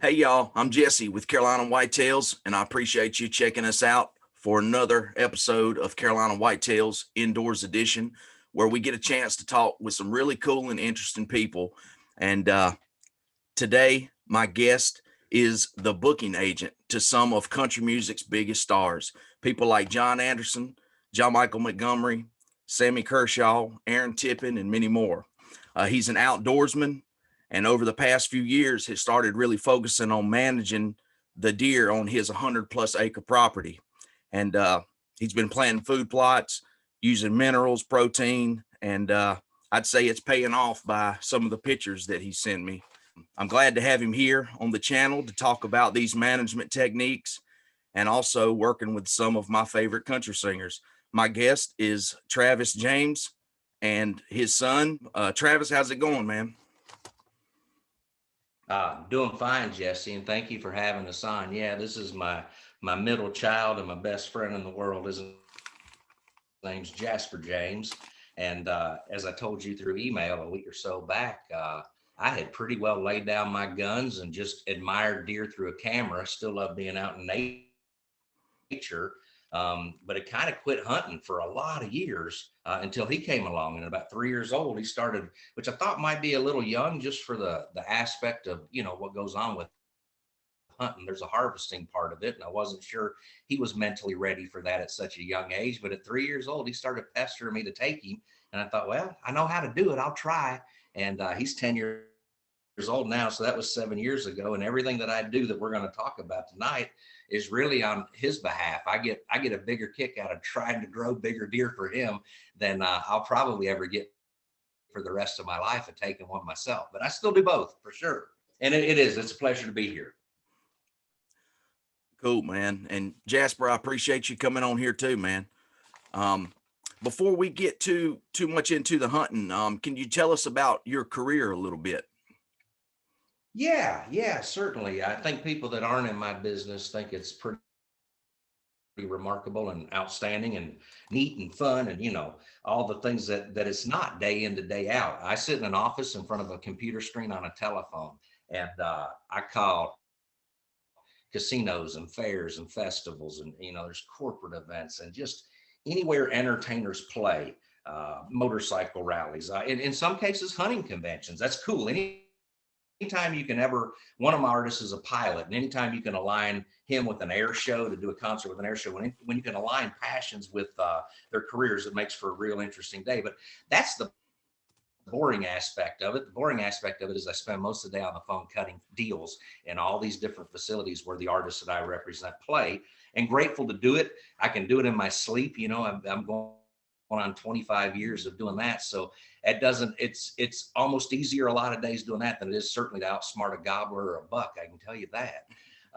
Hey y'all, I'm Jesse with Carolina Whitetails, and I appreciate you checking us out for another episode of Carolina Whitetails Indoors Edition, where we get a chance to talk with some really cool and interesting people. And today, my guest is the booking agent to some of country music's biggest stars, people like John Anderson, John Michael Montgomery, Sammy Kershaw, Aaron Tippin, and many more. He's an outdoorsman, and over the past few years has started really focusing on managing the deer on his 100+ acre property. And he's been planting food plots, using minerals, protein, and I'd say it's paying off by some of the pictures that he sent me. I'm glad to have him here on the channel to talk about these management techniques and also working with some of my favorite country singers. My guest is Travis James and his son. Travis, how's it going, man? Doing fine, Jesse, and thank you for having us on. Yeah, this is my middle child and my best friend in the world. His name's Jasper James, and as I told you through email a week or so back, I had pretty well laid down my guns and just admired deer through a camera. Still love being out in nature, but it kind of quit hunting for a lot of years until he came along. And about 3 years old, he started, which I thought might be a little young just for the aspect of what goes on with hunting. There's a harvesting part of it, and I wasn't sure he was mentally ready for that at such a young age. But at 3 years old, he started pestering me to take him, and I thought, well, I know how to do it. I'll try. And he's 10 years old now, so that was 7 years ago. And everything that I do that we're going to talk about tonight is really on his behalf. I get a bigger kick out of trying to grow bigger deer for him than I'll probably ever get for the rest of my life of taking one myself. But I still do both for sure. And it's a pleasure to be here. Cool, man. And Jasper, I appreciate you coming on here too, man. Um, Before we get too much into the hunting, can you tell us about your career a little bit? Yeah, certainly. I think people that aren't in my business think it's pretty remarkable and outstanding and neat and fun and all the things that it's not day in to day out. I sit in an office in front of a computer screen on a telephone, and I call casinos and fairs and festivals, and there's corporate events and just anywhere entertainers play, motorcycle rallies, in some cases hunting conventions. That's cool. Anytime you can ever, one of my artists is a pilot, and anytime you can align him with an air show, to do a concert with an air show, when you can align passions with their careers, it makes for a real interesting day. But that's the boring aspect of it. The boring aspect of it is I spend most of the day on the phone cutting deals in all these different facilities where the artists that I represent play, and grateful to do it. I can do it in my sleep. I'm going on 25 years of doing that. So it's almost easier a lot of days doing that than it is certainly to outsmart a gobbler or a buck. I can tell you that.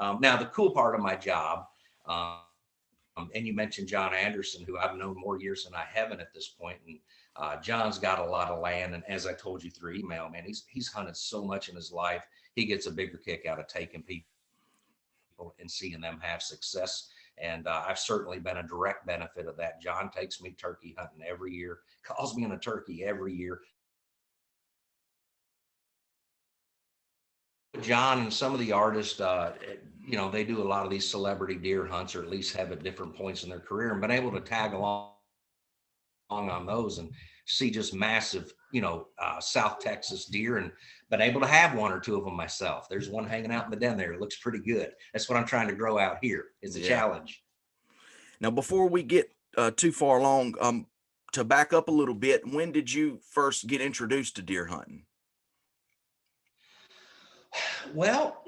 Now, the cool part of my job, and you mentioned John Anderson, who I've known more years than I haven't at this point. And John's got a lot of land. And as I told you through email, man, he's hunted so much in his life. He gets a bigger kick out of taking people and seeing them have success. And I've certainly been a direct benefit of that. John takes me turkey hunting every year, calls me on a turkey every year. John and some of the artists, they do a lot of these celebrity deer hunts, or at least have at different points in their career, and been able to tag along on those and see just massive, South Texas deer, and been able to have one or two of them myself. There's one hanging out in the den there. It looks pretty good. That's what I'm trying to grow out here. It's a Yeah. challenge. Now, before we get too far along, to back up a little bit, when did you first get introduced to deer hunting? Well,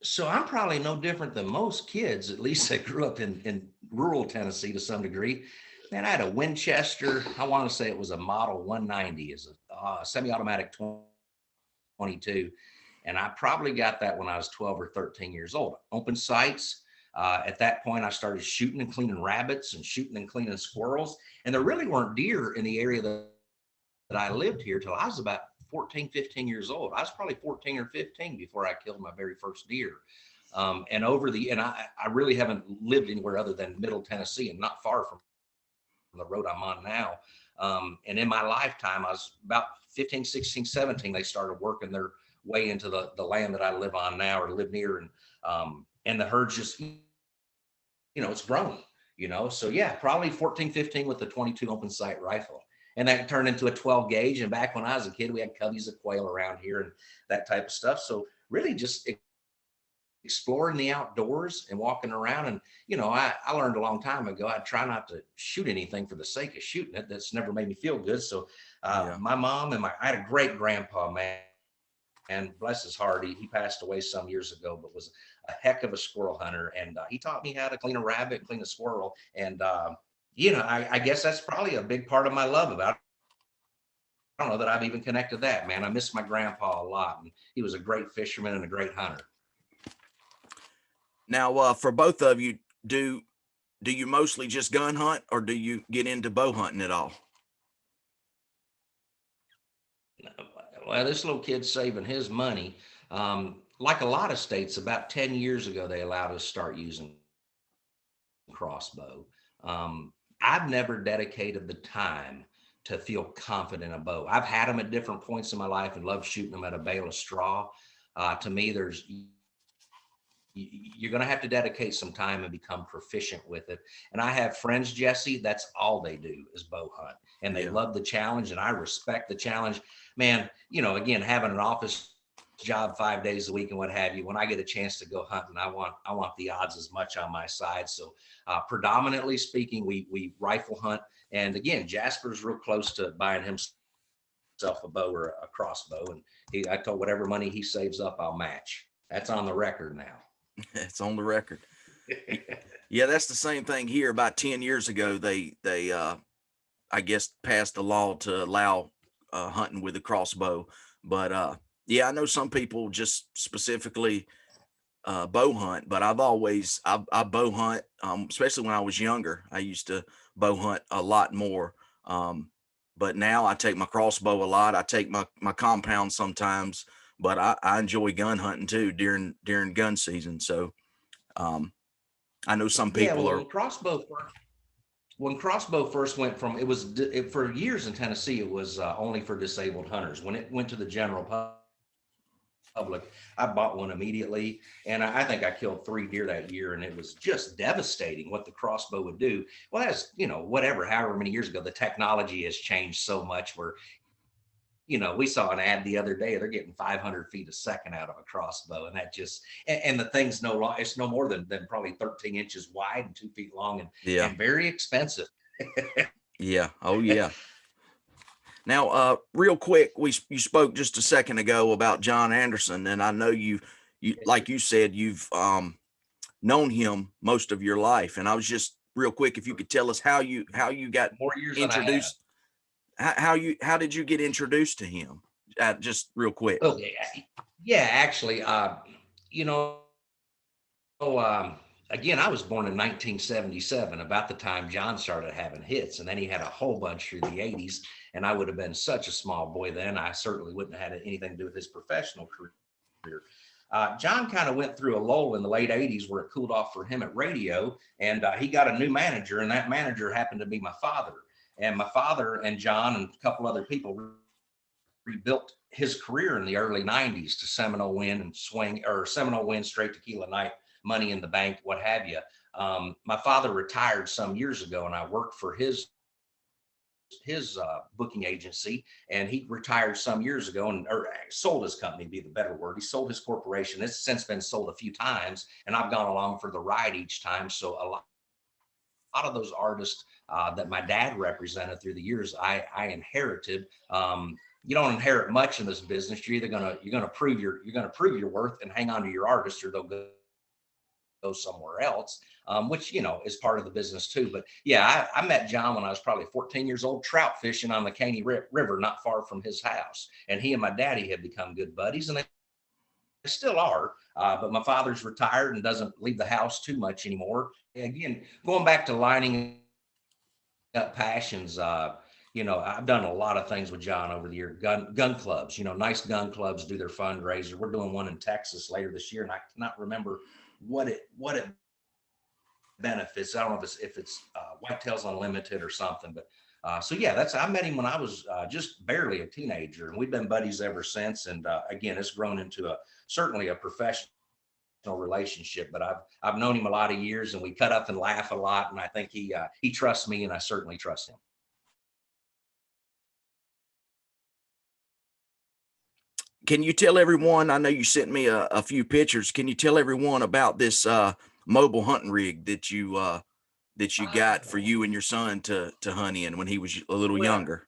so I'm probably no different than most kids, at least that grew up in rural Tennessee to some degree. Man, I had a Winchester. I want to say it was a Model 190, as a semi-automatic 22. And I probably got that when I was 12 or 13 years old. Open sights. At that point, I started shooting and cleaning rabbits and shooting and cleaning squirrels. And there really weren't deer in the area that I lived here till I was about 14, 15 years old. I was probably 14 or 15 before I killed my very first deer. I really haven't lived anywhere other than Middle Tennessee, and not far from the road I'm on now. And in my lifetime, I was about 15, 16, 17. They started working their way into the land that I live on now or live near. And the herd's just, it's grown, So yeah, probably 14, 15 with the 22 open sight rifle. And that turned into a 12 gauge. And back when I was a kid, we had coveys of quail around here and that type of stuff. So really just exploring the outdoors and walking around. And, I learned a long time ago, I try not to shoot anything for the sake of shooting it. That's never made me feel good. So Yeah. my mom and I had a great grandpa, man. And bless his heart, he passed away some years ago, but was a heck of a squirrel hunter. And he taught me how to clean a rabbit, clean a squirrel. And, I guess that's probably a big part of my love about it. I don't know that I've even connected that, man. I miss my grandpa a lot. And he was a great fisherman and a great hunter. Now, for both of you, do you mostly just gun hunt, or do you get into bow hunting at all? Well, this little kid's saving his money. Like a lot of states, about 10 years ago, they allowed us to start using crossbow. I've never dedicated the time to feel confident in a bow. I've had them at different points in my life and loved shooting them at a bale of straw. To me, you're going to have to dedicate some time and become proficient with it. And I have friends, Jesse, that's all they do is bow hunt, and they Yeah. love the challenge, and I respect the challenge, man. Again, having an office job 5 days a week and what have you, when I get a chance to go hunting, I want the odds as much on my side. So predominantly speaking, we rifle hunt. And again, Jasper's real close to buying himself a bow or a crossbow, and I told whatever money he saves up, I'll match. That's on the record now. It's on the record. Yeah, that's the same thing here. About 10 years ago, they I guess passed a law to allow hunting with a crossbow. But yeah, I know some people just specifically bow hunt, but I bow hunt, especially when I was younger. I used to bow hunt a lot more. But now I take my crossbow a lot. I take my compound sometimes, but I enjoy gun hunting too during gun season. So I know some Yeah, people well, are. when crossbow first went from for years in Tennessee, it was only for disabled hunters. When it went to the general public, I bought one immediately, and I think I killed 3 deer that year, and it was just devastating what the crossbow would do. Well, that's whatever, however many years ago, the technology has changed so much. Where we saw an ad the other day, they're getting 500 feet a second out of a crossbow. And that just, and the thing's it's no more than probably 13 inches wide and 2 feet long, Yeah, and very expensive. yeah, oh yeah. Now, real quick, you spoke just a second ago about John Anderson, and I know you like you said, you've known him most of your life, and I was just real quick, if you could tell us how you got More years than I have. introduced, how did you get introduced to him? Just real quick. Oh, yeah, actually, you know, again, I was born in 1977, about the time John started having hits, and then he had a whole bunch through the 80s. And I would have been such a small boy then. I certainly wouldn't have had anything to do with his professional career. John kind of went through a lull in the late 80s where it cooled off for him at radio, and he got a new manager, and that manager happened to be my father. And my father and John and a couple other people rebuilt his career in the early 90s to Seminole Wind and Swing, or Seminole Wind, Straight Tequila Night, Money in the Bank, what have you. My father retired some years ago, and I worked for his booking agency, and he retired some years ago, or sold his company, be the better word. He sold his corporation. It's since been sold a few times, and I've gone along for the ride each time. So a lot of those artists that my dad represented through the years, I inherited. You don't inherit much in this business. You're gonna prove your worth and hang on to your artist, or they'll go somewhere else, which is part of the business too. But yeah, I met John when I was probably 14 years old, trout fishing on the Caney River, not far from his house. And he and my daddy had become good buddies, and they still are. But my father's retired and doesn't leave the house too much anymore. Again, going back to lining up passions. I've done a lot of things with John over the year. Gun clubs, nice gun clubs do their fundraiser. We're doing one in Texas later this year, and I cannot remember what it benefits. I don't know if it's Whitetails Unlimited or something, but So yeah, I met him when I was just barely a teenager, and we've been buddies ever since. And again, it's grown into certainly a professional relationship. But I've known him a lot of years, and we cut up and laugh a lot. And I think he trusts me, and I certainly trust him. Can you tell everyone? I know you sent me a few pictures. Can you tell everyone about this mobile hunting rig that you got for Oh, you and your son to hunt in when he was a little well, younger?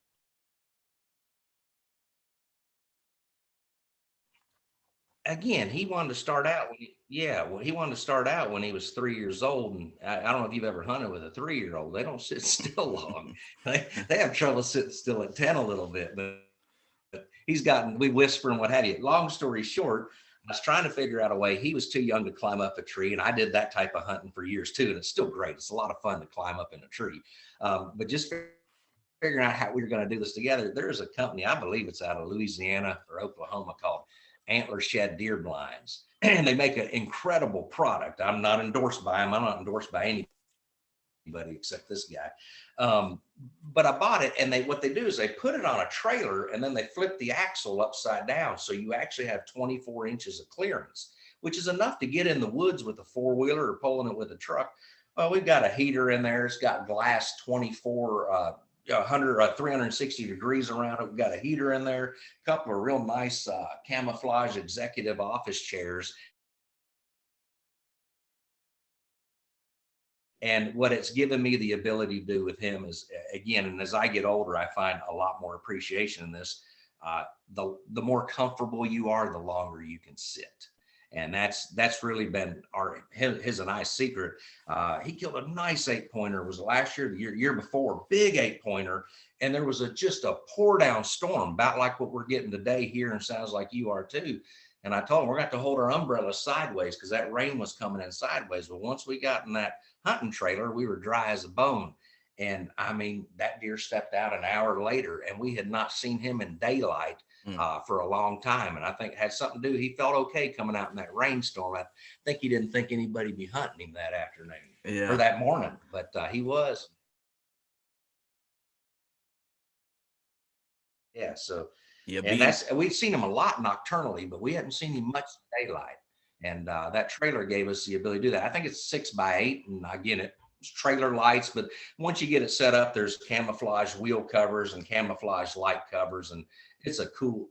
again, he wanted to start out when yeah, well, he wanted to start out when he was 3 years old. And I don't know if you've ever hunted with a 3-year-old. They don't sit still long. They have trouble sitting still at 10 a little bit, but we whisper and what have you. Long story short, I was trying to figure out a way. He was too young to climb up a tree, and I did that type of hunting for years too, and it's still great. It's a lot of fun to climb up in a tree, but just figuring out how we were going to do this together. There's a company, I believe it's out of Louisiana or Oklahoma, called Antler Shed Deer Blinds, and they make an incredible product. I'm not endorsed by them. I'm not endorsed by anybody except this guy. But I bought it, and what they do is they put it on a trailer, and then they flip the axle upside down, so you actually have 24 inches of clearance, which is enough to get in the woods with a four-wheeler or pulling it with a truck. Well, we've got a heater in there. It's got glass 360 degrees around it. We've got a heater in there, a couple of real nice camouflage executive office chairs. And what it's given me the ability to do with him is, again, and as I get older, I find a lot more appreciation in this. The more comfortable you are, the longer you can sit. And that's really been his and I's secret. He killed a nice 8-pointer. It was last year, the year before, big 8-pointer. And there was just a pour down storm, about like what we're getting today here, and sounds like you are too. And I told him we're going to have to hold our umbrellas sideways because that rain was coming in sideways. But once we got in that hunting trailer, we were dry as a bone. And I mean, that deer stepped out an hour later, and we had not seen him in daylight Mm. for a long time. And I think it had something to do. He felt okay coming out in that rainstorm. I think he didn't think anybody be hunting him that afternoon or Yeah. that morning, but he was. Yeah. So, Yeah. and Being we've seen him a lot nocturnally, but we hadn't seen him much in daylight. And that trailer gave us the ability to do that. I think it's 6x8, and again, it's trailer lights, but once you get it set up, there's camouflage wheel covers and camouflage light covers, and it's a cool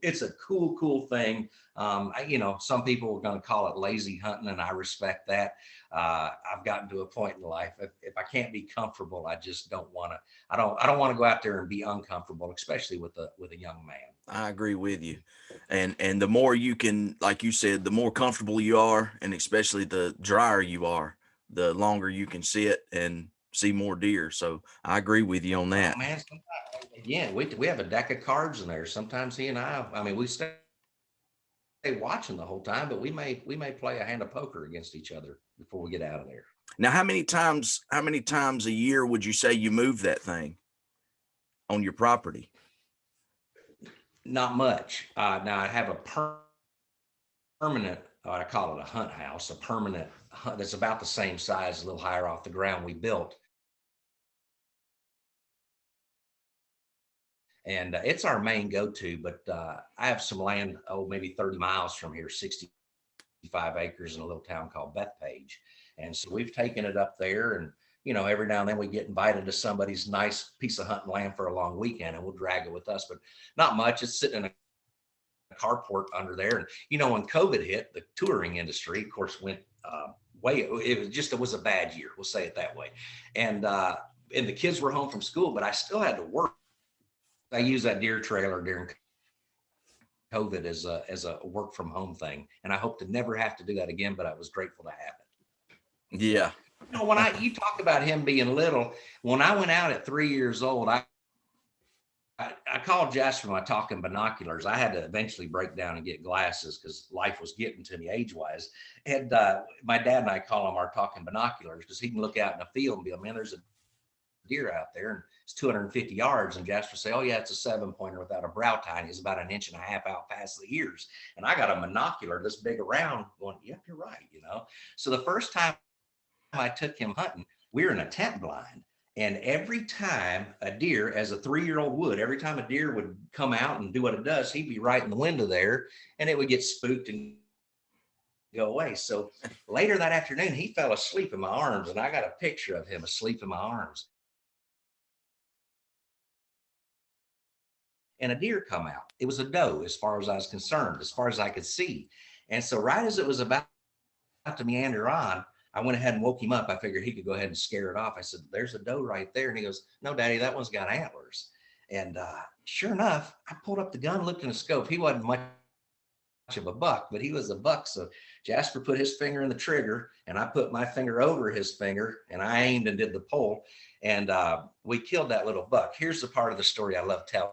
thing. Some people are going to call it lazy hunting, and I respect that. I've gotten to a point in life, if I can't be comfortable, I just don't want to. I don't want to go out there and be uncomfortable, especially with a young man. I agree with you. And the more you can, like you said, the more comfortable you are, and especially the drier you are, the longer you can sit and see more deer. So I agree with you on Oh that. man, sometimes, again, we have a deck of cards in there. Sometimes he and I mean, we stay watching the whole time, but we may play a hand of poker against each other before we get out of there. Now, how many times a year would you say you move that thing on your property? Not much. Now I have a permanent, I call it a hunt house, a permanent hunt that's about the same size, a little higher off the ground we built. And it's our main go-to, but I have some land, maybe 30 miles from here, 65 acres in a little town called Bethpage. And so we've taken it up there, and every now and then we get invited to somebody's nice piece of hunting land for a long weekend, and we'll drag it with us, but not much. It's sitting in a carport under there. And when COVID hit, the touring industry, of course, went way. It was a bad year. We'll say it that way. And the kids were home from school, but I still had to work. I used that deer trailer during COVID as a work from home thing, and I hope to never have to do that again. But I was grateful to have it. Yeah. When you talk about him being little, when I went out at 3 years old, I called Jasper my talking binoculars. I had to eventually break down and get glasses because life was getting to me age-wise. And my dad and I call them our talking binoculars because he can look out in the field and be like, man, there's a deer out there, and it's 250 yards. And Jasper say, oh yeah, it's a 7-pointer without a brow tine. He's about 1.5 inches out past the ears. And I got a binocular this big around going, yep, you're right. So the first time I took him hunting, we were in a tent blind. And every time a deer, as a 3-year-old would, every time a deer would come out and do what it does, he'd be right in the window there, and it would get spooked and go away. So later that afternoon, he fell asleep in my arms, and I got a picture of him asleep in my arms. And a deer come out. It was a doe, as far as I was concerned, as far as I could see. And so, right as it was about to meander on, I went ahead and woke him up. I figured he could go ahead and scare it off. I said, "There's a doe right there." And he goes, "No, Daddy, that one's got antlers." And sure enough, I pulled up the gun, looked in the scope. He wasn't much of a buck, but he was a buck. So Jasper put his finger in the trigger, and I put my finger over his finger, and I aimed and did the pull, and we killed that little buck. Here's the part of the story I love telling,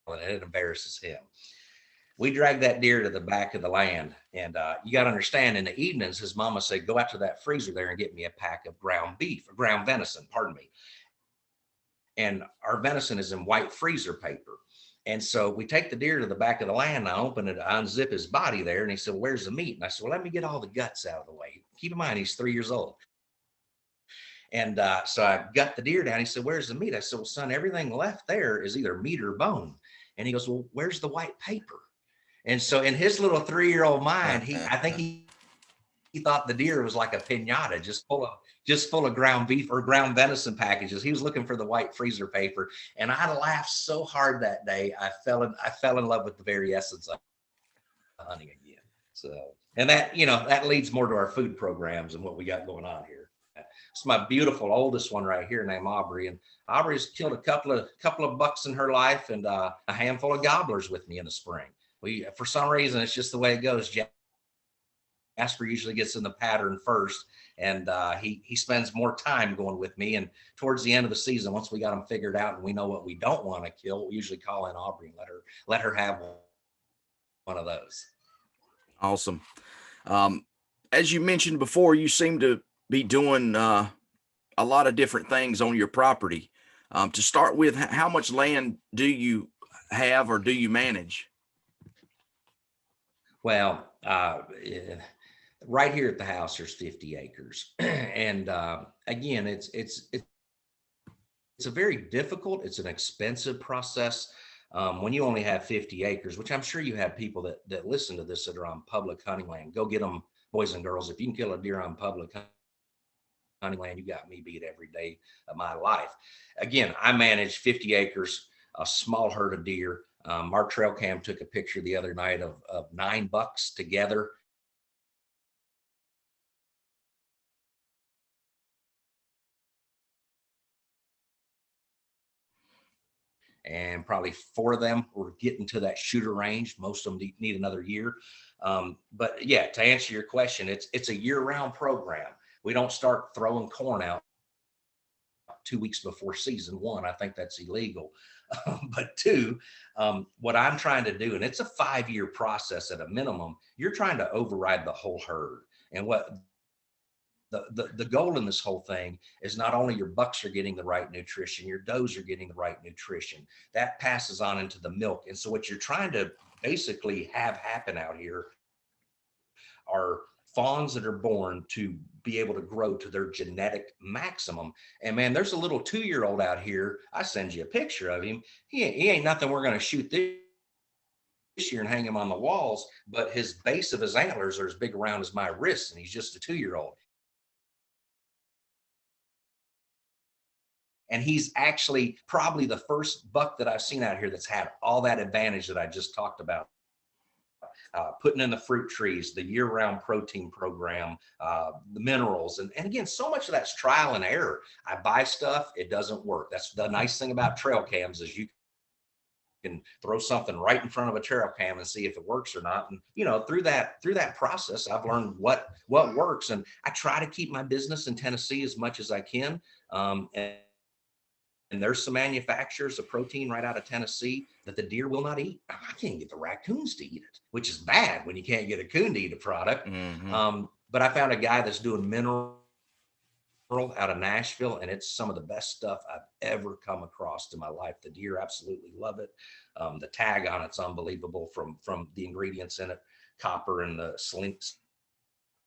and it embarrasses him. We dragged that deer to the back of the land, and you got to understand, in the evenings, his mama said, "Go out to that freezer there and get me a pack of ground beef or ground venison, pardon me." And our venison is in white freezer paper. And so we take the deer to the back of the land. I open it, I unzip his body there, and he said, "Where's the meat?" And I said, "Well, let me get all the guts out of the way." Keep in mind, he's 3 years old. And so I got the deer down. He said, "Where's the meat?" I said, "Well, son, everything left there is either meat or bone." And he goes, "Well, where's the white paper?" And so in his little 3-year-old mind, I think he thought the deer was like a pinata, just full of ground beef or ground venison packages. He was looking for the white freezer paper, and I laughed so hard that day. I fell in love with the very essence of hunting again. So, and that, that leads more to our food programs and what we got going on here. It's my beautiful oldest one right here named Aubrey, and Aubrey's killed a couple of bucks in her life, and a handful of gobblers with me in the spring. For some reason, it's just the way it goes. Jasper usually gets in the pattern first, and he spends more time going with me. And towards the end of the season, once we got them figured out and we know what we don't want to kill, we usually call in Aubrey and let her have one of those. Awesome. As you mentioned before, you seem to be doing a lot of different things on your property. To start with, how much land do you have or do you manage? Well, right here at the house, there's 50 acres. And again, it's a very difficult, it's an expensive process. When you only have 50 acres, which I'm sure you have people that listen to this that are on public hunting land, go get them, boys and girls. If you can kill a deer on public hunting land, you got me beat every day of my life. Again, I manage 50 acres, a small herd of deer. Our trail cam took a picture the other night of 9 bucks together. And probably 4 of them were getting to that shooter range. Most of them need another year. But yeah, to answer your question, it's a year-round program. We don't start throwing corn out 2 weeks before season one. I think that's illegal. But 2, what I'm trying to do, and it's a 5-year process at a minimum, you're trying to override the whole herd. And what the goal in this whole thing is not only your bucks are getting the right nutrition, your does are getting the right nutrition. That passes on into the milk. And so what you're trying to basically have happen out here are fawns that are born to be able to grow to their genetic maximum. And man, there's a little 2-year-old out here. I send you a picture of him. He ain't nothing we're going to shoot this year and hang him on the walls, but his base of his antlers are as big around as my wrists, and he's just a 2-year-old. And he's actually probably the first buck that I've seen out here that's had all that advantage that I just talked about. Putting in the fruit trees, the year-round protein program, the minerals. And again, so much of that's trial and error. I buy stuff, it doesn't work. That's the nice thing about trail cams, is you can throw something right in front of a trail cam and see if it works or not. And through that process, I've learned what works. And I try to keep my business in Tennessee as much as I can. And there's some manufacturers of protein right out of Tennessee that the deer will not eat. I can't get the raccoons to eat it, which is bad when you can't get a coon to eat a product. Mm-hmm. But I found a guy that's doing mineral out of Nashville, and it's some of the best stuff I've ever come across in my life. The deer absolutely love it. The tag on it's unbelievable from the ingredients in it, copper and the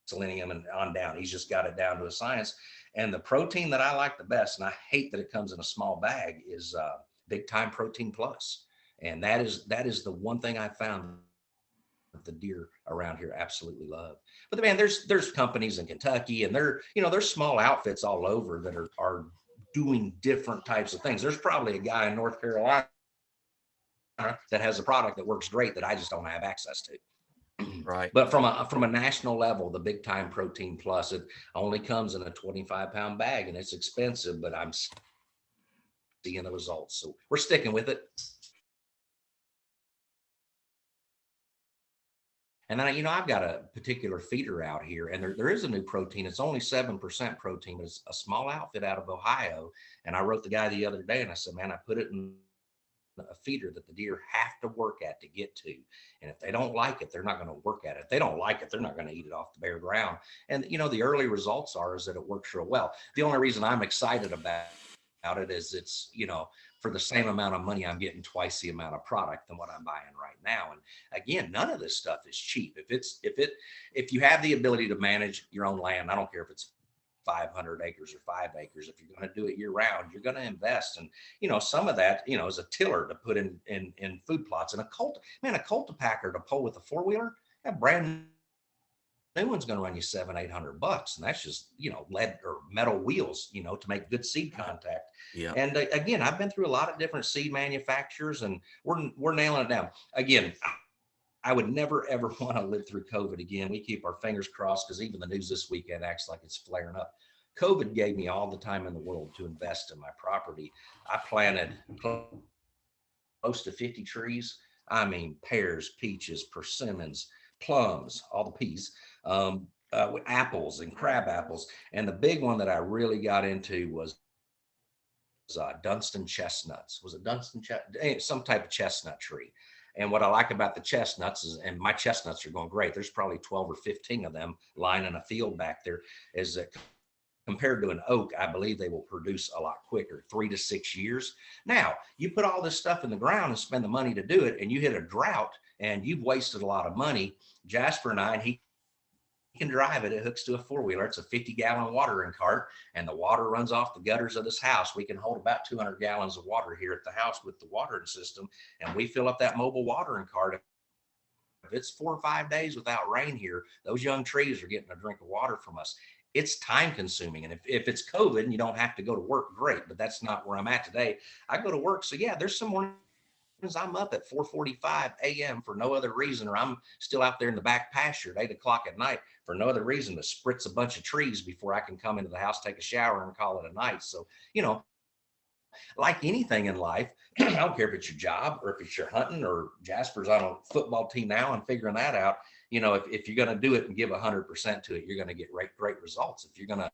selenium and on down. He's just got it down to a science. And the protein that I like the best, and I hate that it comes in a small bag, is Big Time Protein Plus. And that is the one thing I found that the deer around here absolutely love. But man, there's companies in Kentucky, and there's small outfits all over that are doing different types of things. There's probably a guy in North Carolina that has a product that works great that I just don't have access to. Right. But from a national level, the Big Time Protein Plus, it only comes in a 25-pound bag, and it's expensive, but I'm seeing the results. So we're sticking with it. And then, I've got a particular feeder out here, and there is a new protein. It's only 7% protein. It's a small outfit out of Ohio. And I wrote the guy the other day and I said, man, I put it in a feeder that the deer have to work at to get to. And if they don't like it, they're not going to work at it. If they don't like it, they're not going to eat it off the bare ground. And, the early results is that it works real well. The only reason I'm excited about it is it's, for the same amount of money, I'm getting twice the amount of product than what I'm buying right now. And again, none of this stuff is cheap. If you have the ability to manage your own land, I don't care if it's 500 acres or 5 acres. If you're going to do it year round, you're going to invest. And, some of that, is a tiller to put in food plots, and a cultipacker to pull with a 4-wheeler, that brand new one's going to run you $700-800. And that's just, lead or metal wheels, to make good seed contact. Yeah. And again, I've been through a lot of different seed manufacturers, and we're nailing it down. Again, I would never, ever want to live through COVID again. We keep our fingers crossed, because even the news this weekend acts like it's flaring up. COVID gave me all the time in the world to invest in my property. I planted close to 50 trees. I mean, pears, peaches, persimmons, plums, all the peas, apples and crab apples. And the big one that I really got into was Dunstan chestnuts. Was it Dunstan? Some type of chestnut tree. And what I like about the chestnuts is, and my chestnuts are going great, there's probably 12 or 15 of them lying in a field back there, is that compared to an oak, I believe they will produce a lot quicker, 3 to 6 years. Now, you put all this stuff in the ground and spend the money to do it, and you hit a drought and you've wasted a lot of money. Jasper and he can drive it. It hooks to a 4-wheeler. It's a 50-gallon watering cart, and the water runs off the gutters of this house. We can hold about 200 gallons of water here at the house with the watering system, and we fill up that mobile watering cart. If it's 4 or 5 days without rain here, those young trees are getting a drink of water from us. It's time consuming. And if it's COVID and you don't have to go to work, great, but that's not where I'm at today. I go to work. So yeah, there's some mornings I'm up at 4:45 a.m. for no other reason, or I'm still out there in the back pasture at 8 o'clock at night for no other reason to spritz a bunch of trees before I can come into the house, take a shower, and call it a night. So, like anything in life, I don't care if it's your job or if it's your hunting, or Jasper's on a football team now and figuring that out. If you're going to do it and give 100% to it, you're going to get great results. If you're going to,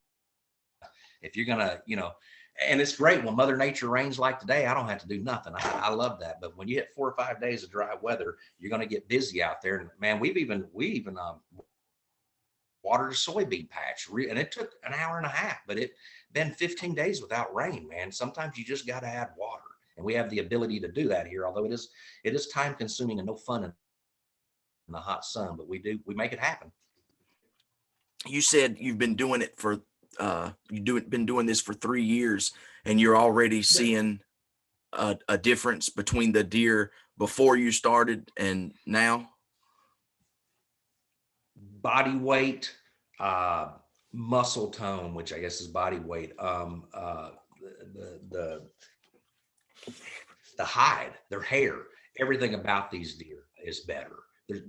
and it's great when Mother Nature rains like today, I don't have to do nothing. I love that. But when you hit 4 or 5 days of dry weather, you're going to get busy out there. And man, we even watered a soybean patch, and it took an hour and a half, but it been 15 days without rain, man. Sometimes you just got to add water, and we have the ability to do that here. Although it is time consuming and no fun in the hot sun, but we make it happen. You said you've been doing it for been doing this for 3 years, and you're already seeing a difference between the deer before you started and now. Body weight, muscle tone, which I guess is body weight, the hide, their hair, everything about these deer is better. There's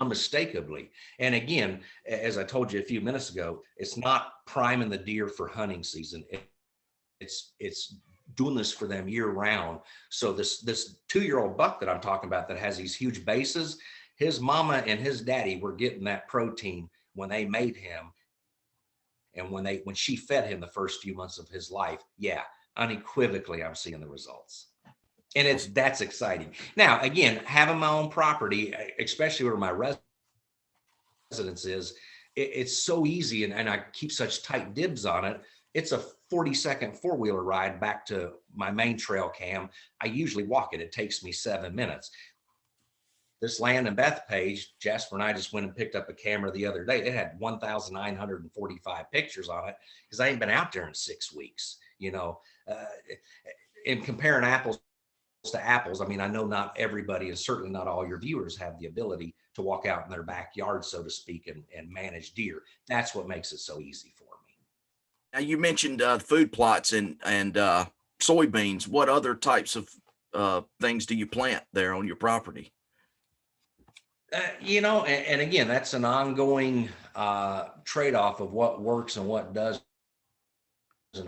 unmistakably. And again, as I told you a few minutes ago, it's not priming the deer for hunting season. It's doing this for them year round. So this 2-year-old buck that I'm talking about that has these huge bases, his mama and his daddy were getting that protein when they made him. And when she fed him the first few months of his life, yeah, unequivocally, I'm seeing the results. And that's exciting. Now, again, having my own property, especially where my residence is, it's so easy, and I keep such tight dibs on it. It's a 40-second 4-wheeler ride back to my main trail cam. I usually walk it. It takes me 7 minutes. this land in Bethpage, Jasper and I just went and picked up a camera the other day. It had 1,945 pictures on it because I ain't been out there in 6 weeks. Uh, in comparing apples to apples, I mean, I know not everybody and certainly not all your viewers have the ability to walk out in their backyard, so to speak, and manage deer. That's what makes it so easy for me. Now you mentioned food plots and soybeans. What other types of things do you plant there on your property? And again, that's an ongoing trade-off of what works and what doesn't.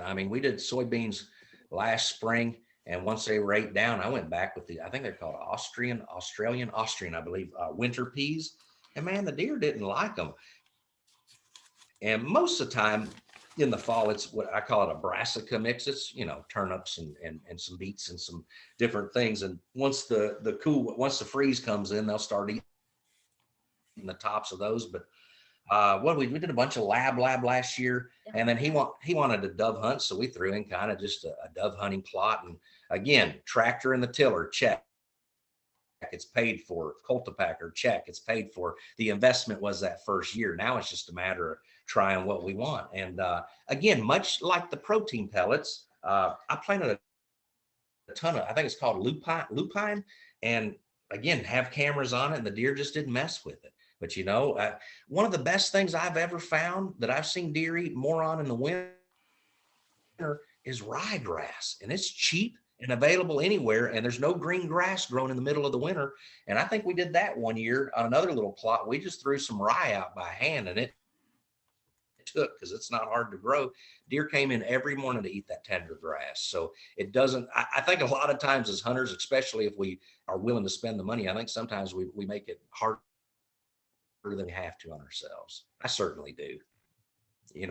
I mean, we did soybeans last spring, and once they were 8 down, I went back with I think they're called Austrian, I believe, winter peas. And man, the deer didn't like them. And most of the time in the fall, it's what I call it a brassica mix. It's, turnips and some beets and some different things. And once once the freeze comes in, they'll start eating the tops of those. But we did a bunch of lab last year, and then he wanted a dove hunt, so we threw in kind of just a dove hunting plot. And again, tractor and the tiller, check, it's paid for. Cultipacker, check, it's paid for. The investment was that first year. Now it's just a matter of trying what we want. And again, much like the protein pellets, I planted a ton of, I think it's called lupine, and again, have cameras on it, and the deer just didn't mess with it. But one of the best things I've ever found that I've seen deer eat more on in the winter is ryegrass, and it's cheap and available anywhere, and there's no green grass growing in the middle of the winter. And I think we did that one year on another little plot. We just threw some rye out by hand, and it took, because it's not hard to grow. Deer came in every morning to eat that tender grass. So it doesn't, I think a lot of times as hunters, especially if we are willing to spend the money, I think sometimes we make it harder than we have to on ourselves. I certainly do.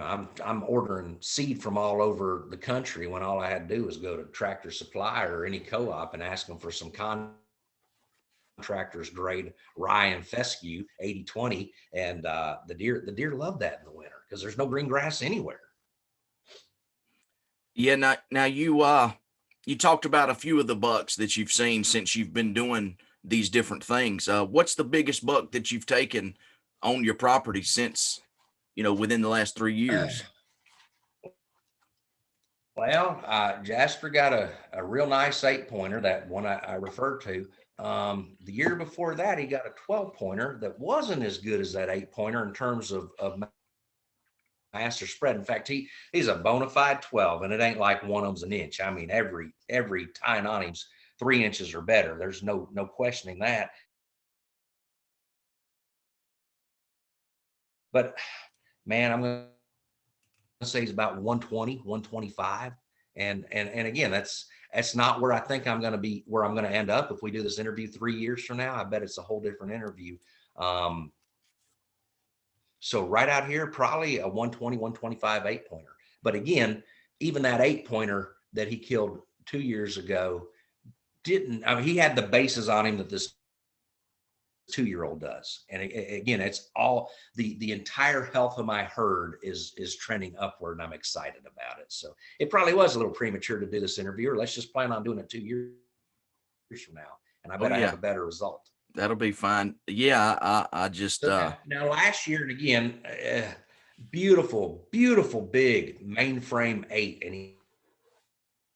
I'm ordering seed from all over the country when all I had to do was go to Tractor Supply or any co-op and ask them for some contractors grade rye and fescue 80-20. And the deer love that in the winter because there's no green grass anywhere. Yeah. Now you talked about a few of the bucks that you've seen since you've been doing these different things. What's the biggest buck that you've taken on your property since, within the last 3 years? Well, Jasper got a real nice 8-pointer, that one I referred to. The year before that, he got a 12-pointer that wasn't as good as that 8-pointer in terms of master spread. In fact, he's a bona fide 12, and it ain't like one of them's an inch. I mean, every tine on him's 3 inches or better. There's no questioning that. But man, I'm going to say he's about 120, 125. And again, that's not where I think I'm going to be, where I'm going to end up. If we do this interview 3 years from now, I bet it's a whole different interview. So right out here, probably a 120, 125 8-pointer. But again, even that 8-pointer that he killed 2 years ago he had the bases on him that this 2-year-old does. And again, it's all the entire health of my herd is trending upward, and I'm excited about it. So it probably was a little premature to do this interview, or let's just plan on doing it 2 years from now. And I bet I have a better result. That'll be fine. Yeah. I just, now last year, and again, beautiful big mainframe 8. And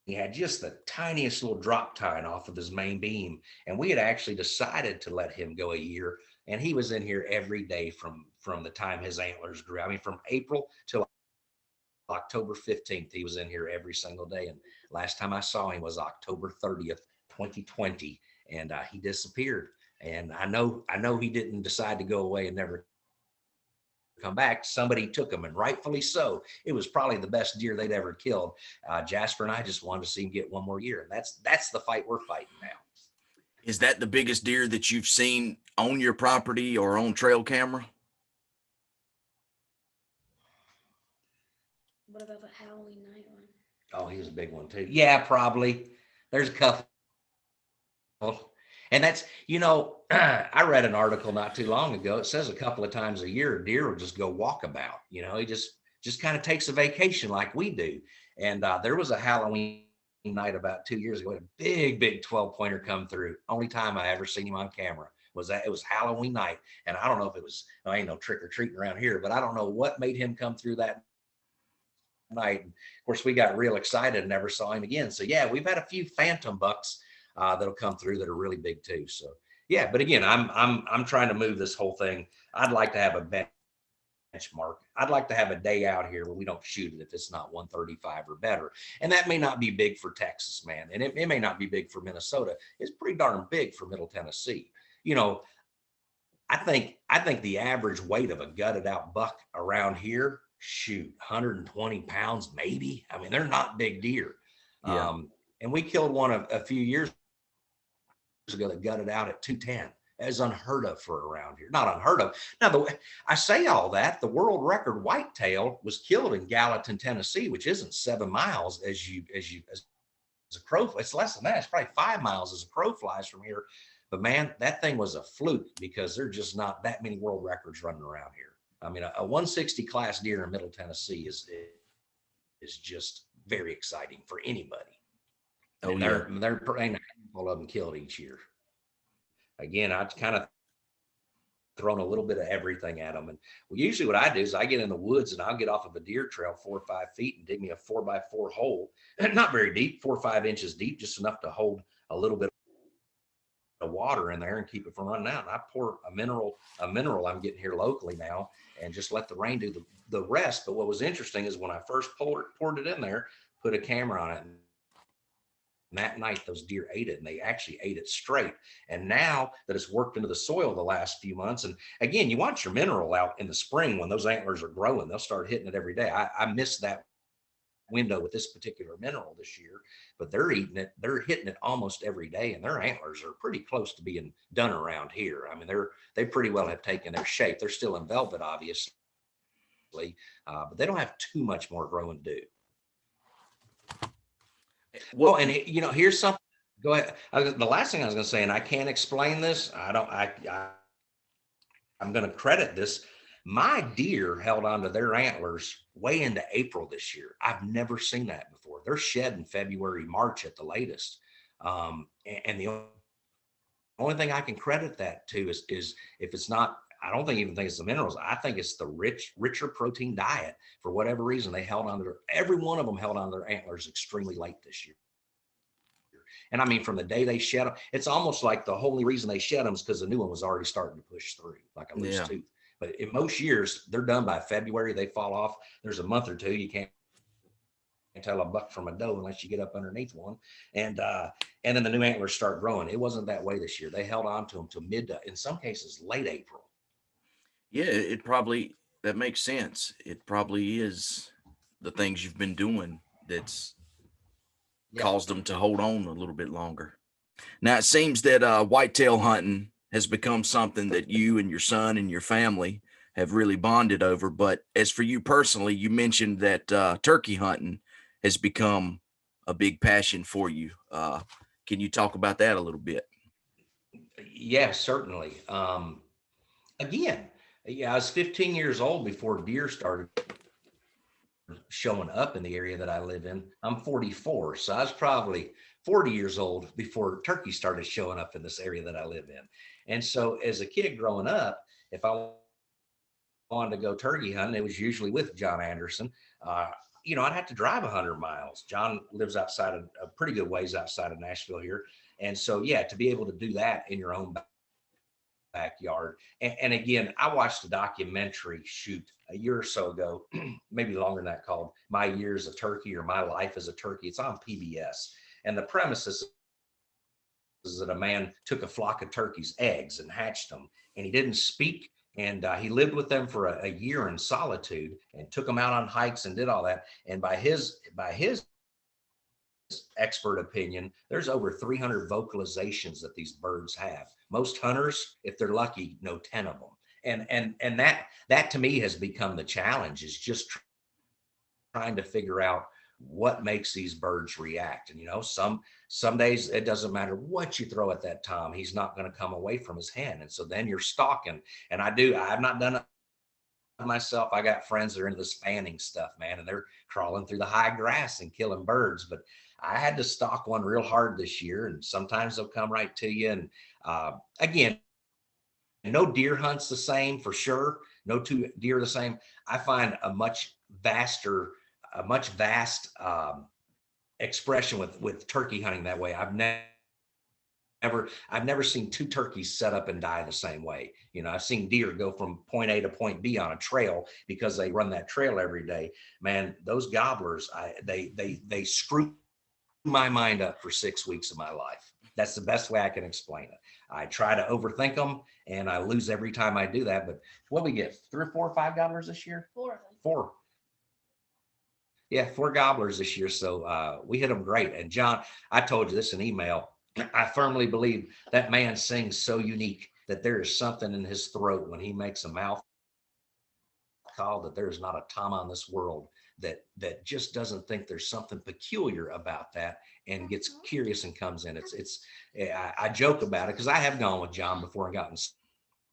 he had just the tiniest little drop tine off of his main beam. And we had actually decided to let him go a year. And he was in here every day from the time his antlers grew. I mean, from April till October 15th, he was in here every single day. And last time I saw him was October 30th, 2020. And he disappeared. And I know he didn't decide to go away and never come back. Somebody took him, and rightfully so. It was probably the best deer they'd ever killed. Jasper and I just wanted to see him get one more year. And that's the fight we're fighting now. Is that the biggest deer that you've seen on your property or on trail camera? What about the Halloween night one? Oh, he was a big one too. Yeah, probably. There's a couple. And that's, I read an article not too long ago. It says a couple of times a year, a deer will just go walkabout. He just kind of takes a vacation like we do. And there was a Halloween night about 2 years ago, a big 12-pointer come through. Only time I ever seen him on camera. was that it was Halloween night. And I don't know if it was, I ain't no trick or treating around here, but I don't know what made him come through that night. And of course, we got real excited and never saw him again. So yeah, we've had a few phantom bucks that'll come through that are really big too. So yeah, but again, I'm trying to move this whole thing. I'd like to have a benchmark. I'd like to have a day out here where we don't shoot it if it's not 135 or better. And that may not be big for Texas, man. And it may not be big for Minnesota. It's pretty darn big for Middle Tennessee. You know, I think the average weight of a gutted out buck around here, shoot, 120 pounds, maybe. I mean, they're not big deer. Yeah. And we killed one a few years ago that gutted out at 210. As unheard of for around here. Not unheard of. Now, the way I say all that, the world record whitetail was killed in Gallatin, Tennessee, which isn't 7 miles as a crow. It's less than that. It's probably 5 miles as a crow flies from here. But man, that thing was a fluke because there's just not that many world records running around here. I mean, a 160 class deer in Middle Tennessee is just very exciting for anybody. Oh, and yeah. they're ain't a handful of them killed each year. Again, I've kind of thrown a little bit of everything at them. And usually what I do is I get in the woods and I'll get off of a deer trail 4 or 5 feet and dig me a 4x4 hole, not very deep, 4 or 5 inches deep, just enough to hold a little bit of water in there and keep it from running out. And I pour a mineral I'm getting here locally now and just let the rain do the rest. But what was interesting is when I first poured it in there, put a camera on it, and that night those deer ate it, and they actually ate it straight. And now that it's worked into the soil the last few months, and again, you want your mineral out in the spring when those antlers are growing, they'll start hitting it every day. I missed that window with this particular mineral this year, but they're eating it, they're hitting it almost every day, and their antlers are pretty close to being done around here. I mean, they pretty well have taken their shape. They're still in velvet, obviously, but they don't have too much more growing to do. Well, and here's something. Go ahead. The last thing I was going to say, and I can't explain this. I'm going to credit this. My deer held onto their antlers way into April this year. I've never seen that before. They're shed in February, March at the latest. And the only thing I can credit that to is if it's not, I don't even think it's the minerals. I think it's the richer protein diet. For whatever reason, they held on to every one of them held on to their antlers extremely late this year. And I mean, from the day they shed them, it's almost like the only reason they shed them is because the new one was already starting to push through like a loose tooth. But in most years, they're done by February. They fall off. There's a month or two. You can't tell a buck from a doe unless you get up underneath one. And then the new antlers start growing. It wasn't that way this year. They held on to them to in some cases, late April. Yeah, that makes sense. It probably is the things you've been doing that's caused them to hold on a little bit longer. Now, it seems that whitetail hunting has become something that you and your son and your family have really bonded over. But as for you personally, you mentioned that turkey hunting has become a big passion for you. Can you talk about that a little bit? Yeah, certainly. Again, I was 15 years old before deer started showing up in the area that I live in. I'm 44, so I was probably 40 years old before turkey started showing up in this area that I live in. And so as a kid growing up, if I wanted to go turkey hunting, it was usually with John Anderson. I'd have to drive 100 miles. John lives outside of a pretty good ways outside of Nashville here. And so, yeah, to be able to do that in your own backyard. And again, I watched a documentary shoot a year or so ago, maybe longer than that, called My Years of Turkey or My Life as a Turkey. It's on PBS. And the premise is that a man took a flock of turkeys' eggs and hatched them, and he didn't speak. And he lived with them for a year in solitude and took them out on hikes and did all that. And by his expert opinion, there's over 300 vocalizations that these birds have. Most hunters, if they're lucky, know 10 of them. And that to me has become the challenge, is just trying to figure out what makes these birds react. And some days it doesn't matter what you throw at that tom, he's not going to come away from his hen. And so then you're stalking. And I've not done it myself. I got friends that are into the spanning stuff, man, and they're crawling through the high grass and killing birds. But I had to stalk one real hard this year, and sometimes they'll come right to you. And again, no deer hunts the same for sure. No two deer the same. I find a much vast expression with turkey hunting that way. I've never seen two turkeys set up and die the same way. You know, I've seen deer go from point A to point B on a trail because they run that trail every day. Man, those gobblers, they screw my mind up for 6 weeks of my life. That's the best way I can explain it. I try to overthink them and I lose every time I do that. But what we get, 3 or 4 or 5 gobblers this year? 4 of them. 4. Yeah, 4 gobblers this year. So we hit them great. And John, I told you this in email. I firmly believe that man sings so unique that there is something in his throat when he makes a mouth call that there is not a Tom on this world that just doesn't think there's something peculiar about that and gets curious and comes in. I joke about it because I have gone with John before and gotten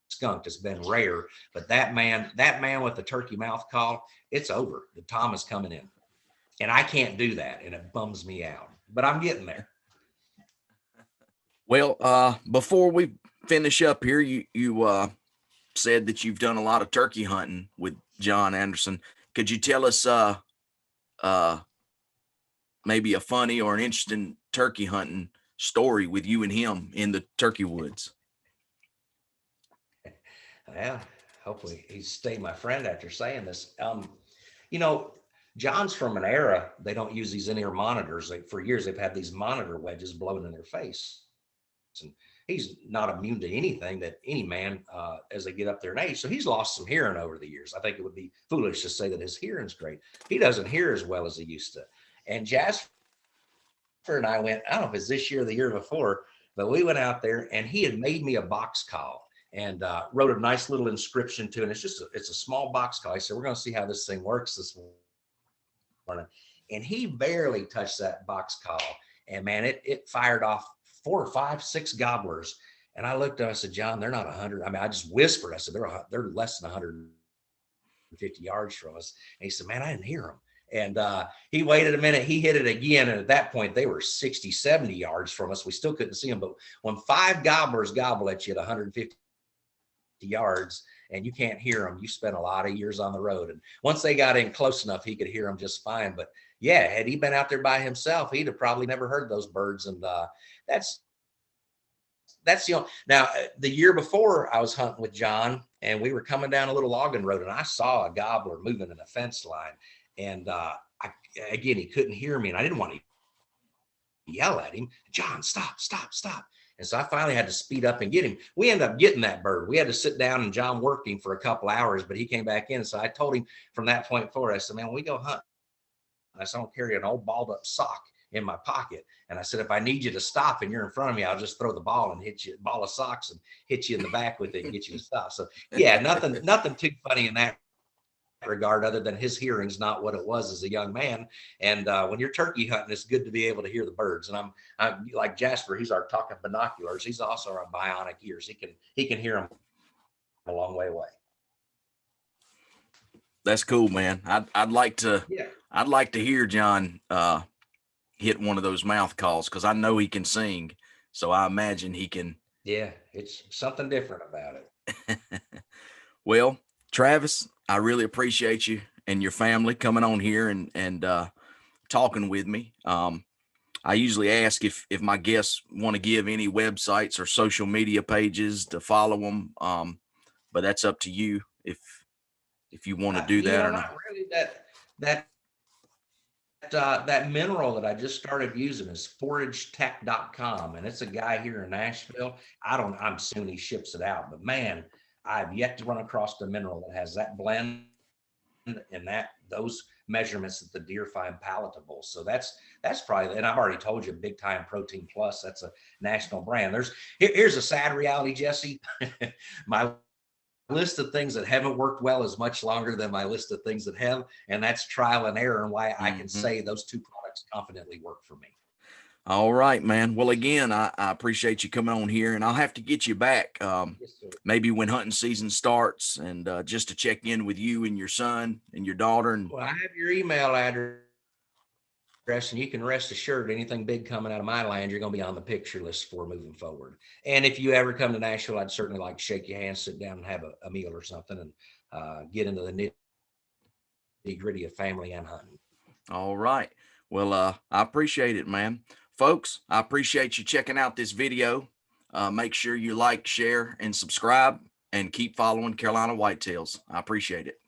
skunked. It's been rare, but that man with the turkey mouth call, it's over. The Tom is coming in, and I can't do that, and it bums me out. But I'm getting there. Well, before we finish up here, you said that you've done a lot of turkey hunting with John Anderson. Could you tell us maybe a funny or an interesting turkey hunting story with you and him in the turkey woods? Yeah, hopefully he's stayed my friend after saying this. You know, John's from an era, they don't use these in-ear monitors. For years, they've had these monitor wedges blown in their face. And he's not immune to anything that any man as they get up there in age. So he's lost some hearing over the years. I think it would be foolish to say that his hearing's great. He doesn't hear as well as he used to. And Jasper and I went, I don't know if it's this year or the year before, but we went out there and he had made me a box call and wrote a nice little inscription to it. And it's a small box call. He said, we're going to see how this thing works this morning. And he barely touched that box call. And man, it fired off 4 or 5, 6 gobblers. And I looked at him, I said, John, they're not 100. I mean, I just whispered. I said, they're less than 150 yards from us. And he said, man, I didn't hear them. And he waited a minute. He hit it again. And at that point, they were 60, 70 yards from us. We still couldn't see them. But when 5 gobblers gobble at you at 150 yards and you can't hear them, you spent a lot of years on the road. And once they got in close enough, he could hear them just fine. But yeah, had he been out there by himself, he'd have probably never heard those birds. And that's the only. Now, the year before I was hunting with John and we were coming down a little logging road and I saw a gobbler moving in a fence line. And again, he couldn't hear me and I didn't want to yell at him, John, stop, stop, stop. And so I finally had to speed up and get him. We ended up getting that bird. We had to sit down and John worked him for a couple hours, but he came back in. So I told him from that point forward, I said, man, when we go hunt, I said, I don't carry an old balled up sock in my pocket. And I said, if I need you to stop and you're in front of me, I'll just throw the ball and hit you, ball of socks and hit you in the back with it and get you to stop. So yeah, nothing too funny in that regard other than his hearing's not what it was as a young man. And when you're turkey hunting, it's good to be able to hear the birds. And I'm like Jasper, he's our talking binoculars. He's also our bionic ears. He can hear them a long way away. That's cool, man. I'd like to hear John hit one of those mouth calls because I know he can sing. So I imagine he can. Yeah, it's something different about it. Well, Travis, I really appreciate you and your family coming on here and talking with me. I usually ask if my guests want to give any websites or social media pages to follow them, but that's up to you if you want to do that or not. Really. That mineral that I just started using is foragetech.com, and it's a guy here in Nashville. I'm assuming he ships it out, but man, I've yet to run across the mineral that has that blend and those measurements that the deer find palatable. So that's probably, and I've already told you, Big Time Protein Plus, that's a national brand. Here's a sad reality, Jesse. My list of things that haven't worked well is much longer than my list of things that have, and that's trial and error and why I can say those 2 products confidently work for me. All right, man. Well, again, I appreciate you coming on here, and I'll have to get you back maybe when hunting season starts and just to check in with you and your son and your daughter. And well, I have your email address. and you can rest assured anything big coming out of my land, you're going to be on the picture list for moving forward. And if you ever come to Nashville, I'd certainly like to shake your hand, sit down and have a meal or something, and get into the nitty gritty of family and hunting. All right. Well, I appreciate it, man. Folks, I appreciate you checking out this video. Make sure you like, share, and subscribe, and keep following Carolina Whitetails. I appreciate it.